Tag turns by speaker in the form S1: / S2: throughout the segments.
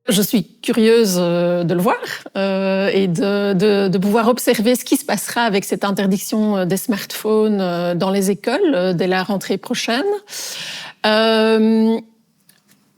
S1: Je suis curieuse de le voir et de pouvoir observer ce qui se passera avec cette interdiction des smartphones dans les écoles dès la rentrée prochaine.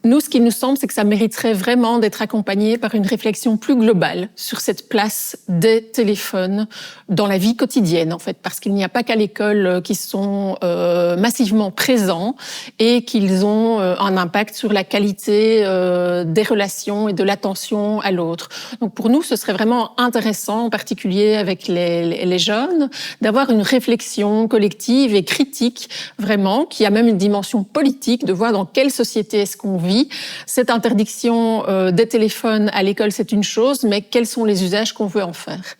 S1: Nous, ce qui nous semble, c'est que ça mériterait vraiment d'être accompagné par une réflexion plus globale sur cette place des téléphones dans la vie quotidienne, en fait, parce qu'il n'y a pas qu'à l'école qu'ils sont massivement présents et qu'ils ont un impact sur la qualité des relations et de l'attention à l'autre. Donc pour nous, ce serait vraiment intéressant, en particulier avec les jeunes, d'avoir une réflexion collective et critique, vraiment, qui a même une dimension politique, de voir dans quelle société est-ce qu'on vit. Cette interdiction des téléphones à l'école, c'est une chose, mais quels sont les usages qu'on veut en faire ?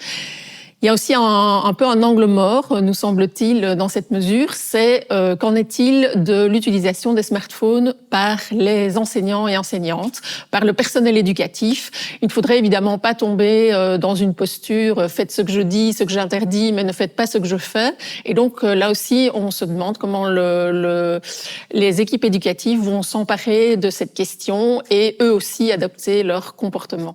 S1: Il y a aussi un peu un angle mort, nous semble-t-il, dans cette mesure, c'est qu'en est-il de l'utilisation des smartphones par les enseignants et enseignantes, par le personnel éducatif. Il ne faudrait évidemment pas tomber dans une posture « faites ce que je dis, ce que j'interdis, mais ne faites pas ce que je fais ». Et donc là aussi, on se demande comment les équipes éducatives vont s'emparer de cette question et eux aussi adopter leur comportement.